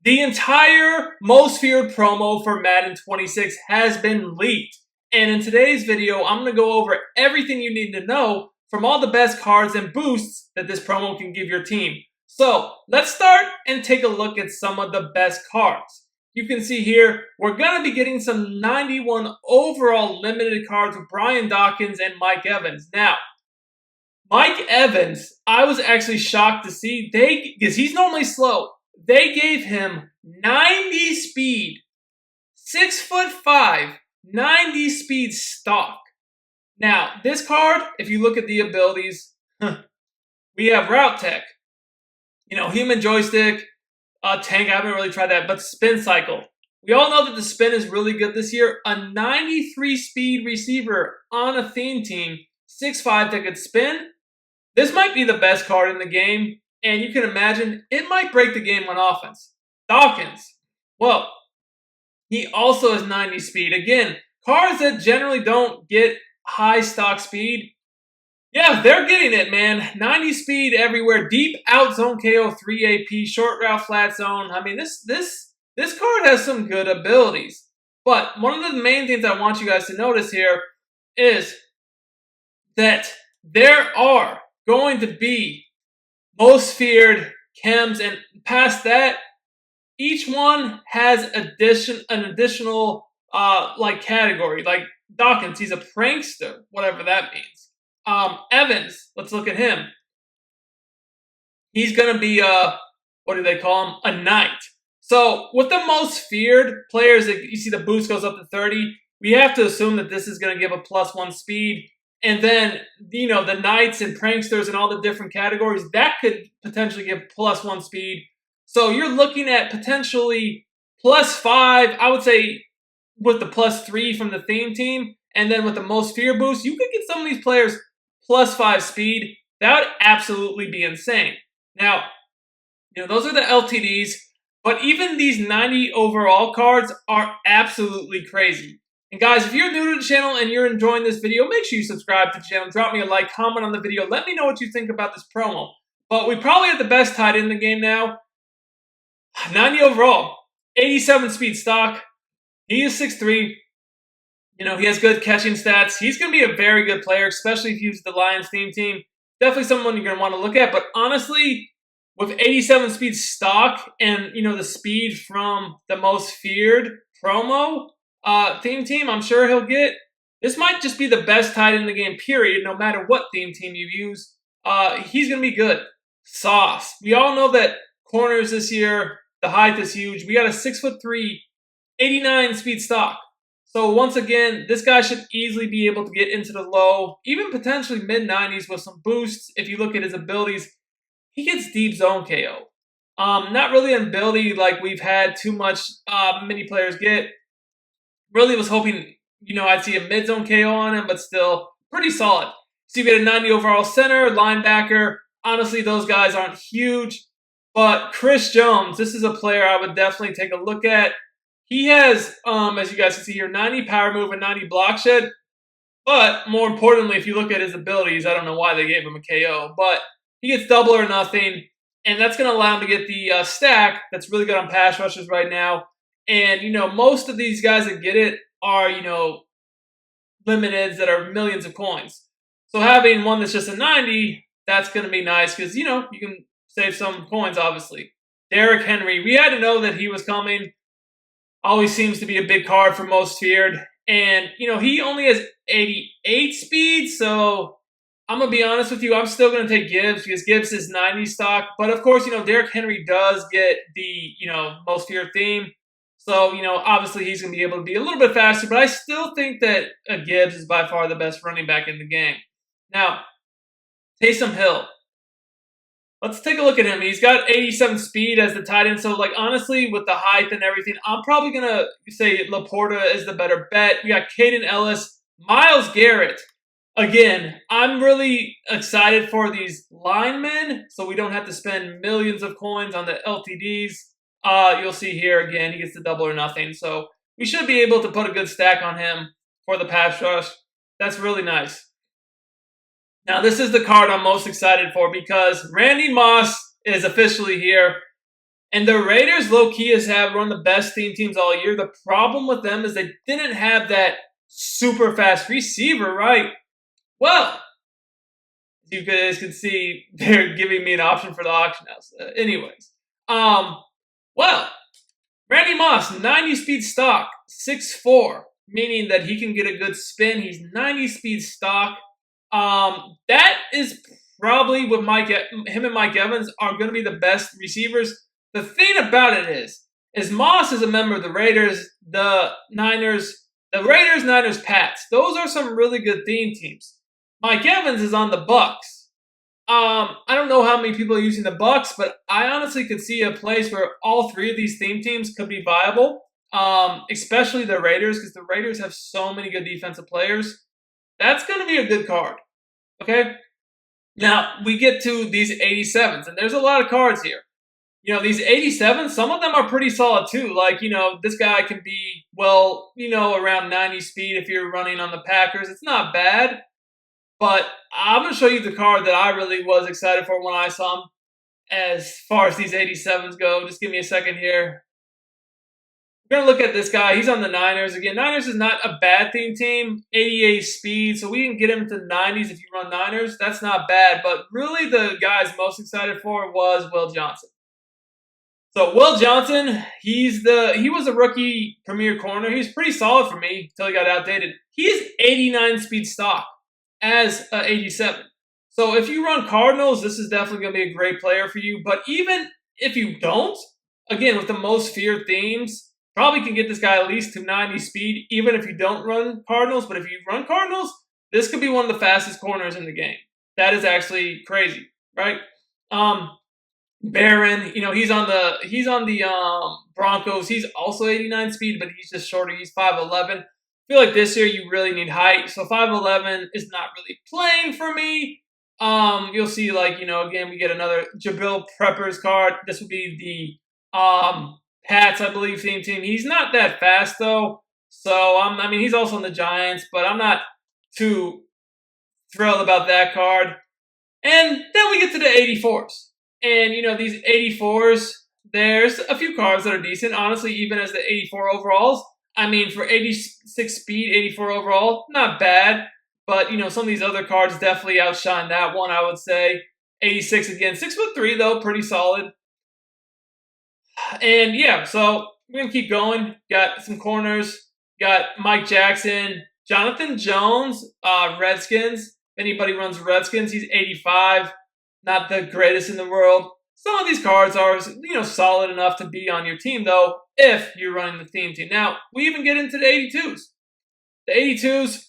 The entire most feared promo for Madden 26 has been leaked. And in today's video, I'm going to go over everything you need to know from all the best cards and boosts that this promo can give your team. So let's start and take a look at some of the best cards. You can see here, we're going to be getting some 91 overall limited cards with Brian Dawkins and Mike Evans. Now, Mike Evans, I was actually shocked to see, because he's normally slow. They gave him 90 speed, 6'5", 90 speed stock. Now, this card, if you look at the abilities, we have Route Tech, Human Joystick, Tank, I haven't really tried that, but Spin Cycle. We all know that the spin is really good this year. A 93 speed receiver on a theme team, 6'5", that could spin. This might be the best card in the game. And you can imagine it might break the game on offense. Dawkins, well, he also has 90 speed. Again, cards that generally don't get high stock speed, yeah, they're getting it, man. 90 speed everywhere. Deep out zone KO, 3 AP, short route flat zone. I mean, this card has some good abilities. But one of the main things I want you guys to notice here is that there are going to be most feared chems, and past that, each one has an additional category. Like Dawkins, he's a prankster, whatever that means. Evans, let's look at him. He's gonna be what do they call him? A knight. So with the most feared players, that you see the boost goes up to 30. We have to assume that this is gonna give a +1 speed. And then, the knights and pranksters and all the different categories, that could potentially give +1 speed. So you're looking at potentially +5, I would say, with the +3 from the theme team. And then with the most fear boost, you could get some of these players +5 speed. That would absolutely be insane. Now, those are the LTDs. But even these 90 overall cards are absolutely crazy. And guys, if you're new to the channel and you're enjoying this video, make sure you subscribe to the channel, drop me a like, comment on the video, let me know what you think about this promo. But we probably have the best tight end in the game now. 90 overall, 87 speed stock. He is 6'3". He has good catching stats. He's going to be a very good player, especially if you use the Lions theme team. Definitely someone you're going to want to look at. But honestly, with 87 speed stock and, the speed from the most feared promo, theme team, I'm sure he'll get. This might just be the best tight end in the game, period, no matter what theme team you use. He's going to be good. Sauce. We all know that corners this year, the height is huge. We got a 6'3", 89 speed stock. So once again, this guy should easily be able to get into the low, even potentially mid-90s with some boosts. If you look at his abilities, he gets deep zone KO. Not really an ability like we've had too much many players get. Really was hoping, I'd see a mid-zone KO on him, but still pretty solid. So you get a 90 overall center, linebacker. Honestly, those guys aren't huge. But Chris Jones, this is a player I would definitely take a look at. He has, as you guys can see here, 90 power move and 90 block shed. But more importantly, if you look at his abilities, I don't know why they gave him a KO. But he gets double or nothing. And that's going to allow him to get the stack that's really good on pass rushers right now. And, most of these guys that get it are, limiteds that are millions of coins. So having one that's just a 90, that's going to be nice because, you can save some coins, obviously. Derrick Henry, we had to know that he was coming. Always seems to be a big card for most feared. And, he only has 88 speed, so I'm going to be honest with you, I'm still going to take Gibbs because Gibbs is 90 stock. But, of course, Derrick Henry does get the, most feared theme. So, obviously he's going to be able to be a little bit faster, but I still think that Gibbs is by far the best running back in the game. Now, Taysom Hill. Let's take a look at him. He's got 87 speed as the tight end. So, honestly, with the height and everything, I'm probably going to say Laporta is the better bet. We got Caden Ellis, Myles Garrett. Again, I'm really excited for these linemen, so we don't have to spend millions of coins on the LTDs. You'll see here again, he gets the double or nothing. So we should be able to put a good stack on him for the pass rush. That's really nice. Now, this is the card I'm most excited for because Randy Moss is officially here. And the Raiders, low-key, have one of the best teams all year. The problem with them is they didn't have that super fast receiver, right? Well, you guys can see, they're giving me an option for the auction house. Anyways, well, Randy Moss, 90 speed stock, 6'4", meaning that he can get a good spin. He's 90 speed stock. That is probably what him and Mike Evans are going to be the best receivers. The thing about it is Moss is a member of the Raiders, the Raiders, Niners, Pats. Those are some really good theme teams. Mike Evans is on the Bucks. I don't know how many people are using the Bucks, but I honestly could see a place where all three of these theme teams could be viable, especially the Raiders, because the Raiders have so many good defensive players. That's going to be a good card. Okay? Now, we get to these 87s, and there's a lot of cards here. These 87s, some of them are pretty solid too. Like, this guy can be, around 90 speed if you're running on the Packers. It's not bad. But I'm going to show you the card that I really was excited for when I saw him as far as these 87s go. Just give me a second here. We're going to look at this guy. He's on the Niners. Again, Niners is not a bad theme team. 88 speed, so we can get him to 90s if you run Niners. That's not bad. But really the guy I was most excited for was Will Johnson. So Will Johnson, he was a rookie premier corner. He's pretty solid for me until he got outdated. He's 89 speed stock as 87. So if you run Cardinals, this is definitely going to be a great player for you. But even if you don't, again, with the most feared themes, probably can get this guy at least to 90 speed, even if you don't run Cardinals. But if you run Cardinals, this could be one of the fastest corners in the game. That is actually crazy, right? Barron, he's on the Broncos. He's also 89 speed, but he's just shorter. He's 5'11". I feel like this year you really need height, so 5'11" is not really playing for me. You'll see, again, we get another Jabril Peppers card. This would be the Pats, I believe, theme team. He's not that fast though, so he's also in the Giants, but I'm not too thrilled about that card. And then we get to the 84s. And, these 84s, there's a few cards that are decent, honestly, even as the 84 overalls. For 86 speed, 84 overall, not bad. But, some of these other cards definitely outshine that one, I would say. 86 again, 6'3", though, pretty solid. And, yeah, so we're going to keep going. Got some corners. Got Mike Jackson, Jonathan Jones, Redskins. If anybody runs Redskins, he's 85. Not the greatest in the world. Some of these cards are, solid enough to be on your team, though, if you're running the theme team. Now, we even get into the 82s. The 82s,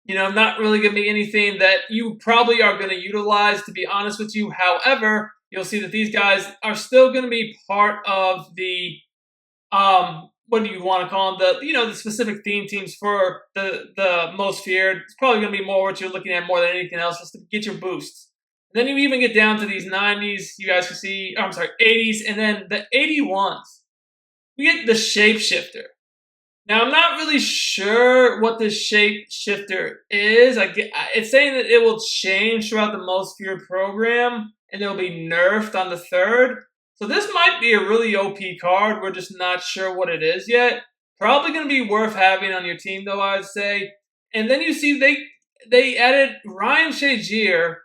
not really going to be anything that you probably are going to utilize, to be honest with you. However, you'll see that these guys are still going to be part of the, what do you want to call them? The specific theme teams for the most feared. It's probably going to be more what you're looking at more than anything else, just to get your boosts. And then you even get down to these 90s, you guys can see, 80s, and then the 81s. We get the Shapeshifter. Now, I'm not really sure what this Shapeshifter is. It's saying that it will change throughout the most feared program, and it will be nerfed on the 3rd. So this might be a really OP card. We're just not sure what it is yet. Probably going to be worth having on your team, though, I would say. And then you see they added Ryan Shazier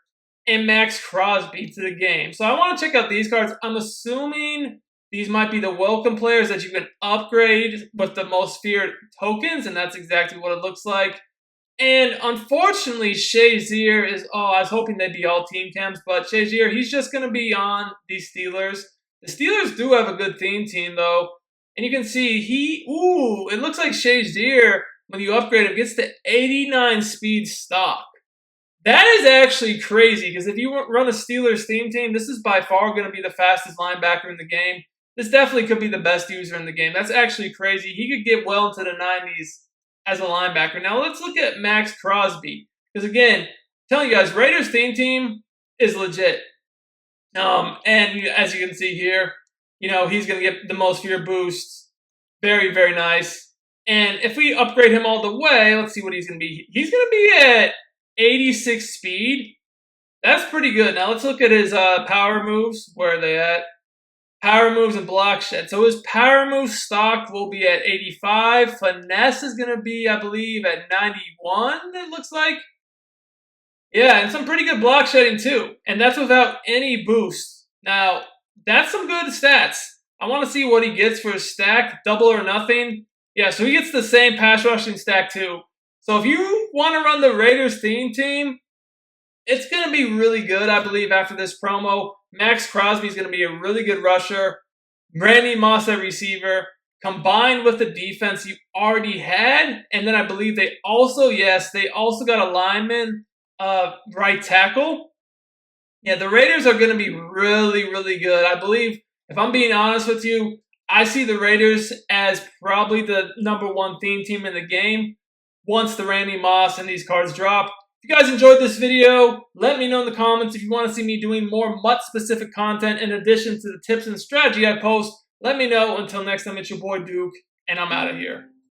and Max Crosby to the game. So I want to check out these cards. I'm assuming these might be the welcome players that you can upgrade with the most feared tokens, and that's exactly what it looks like. And unfortunately, Shazier is, I was hoping they'd be all team camps, but Shazier, he's just going to be on the Steelers. The Steelers do have a good theme team, though. And you can see it looks like Shazier, when you upgrade him, gets to 89 speed stock. That is actually crazy, because if you run a Steelers theme team, this is by far going to be the fastest linebacker in the game. This definitely could be the best user in the game. That's actually crazy. He could get well into the 90s as a linebacker. Now let's look at Max Crosby, because again, I'm telling you guys, Raiders theme team is legit. And as you can see here, he's going to get the most fear boosts. Very, very nice. And if we upgrade him all the way, let's see what he's going to be. He's going to be at 86 speed. That's pretty good. Now let's look at his power moves. Where are they at? Power moves and block shed. So his power move stock will be at 85. Finesse is going to be, I believe, at 91, it looks like. Yeah, and some pretty good block shedding too. And that's without any boost. Now, that's some good stats. I want to see what he gets for his stack, double or nothing. Yeah, so he gets the same pass rushing stack too. So if you want to run the Raiders theme team, it's going to be really good, I believe, after this promo. Max Crosby is going to be a really good rusher. Randy Moss at receiver, combined with the defense you already had. And then I believe they also got a lineman, right tackle. Yeah, the Raiders are going to be really, really good. I believe, if I'm being honest with you, I see the Raiders as probably the #1 theme team in the game once the Randy Moss and these cards drop. If you guys enjoyed this video, let me know in the comments if you want to see me doing more MUT-specific content in addition to the tips and strategy I post. Let me know. Until next time, it's your boy Duke, and I'm out of here.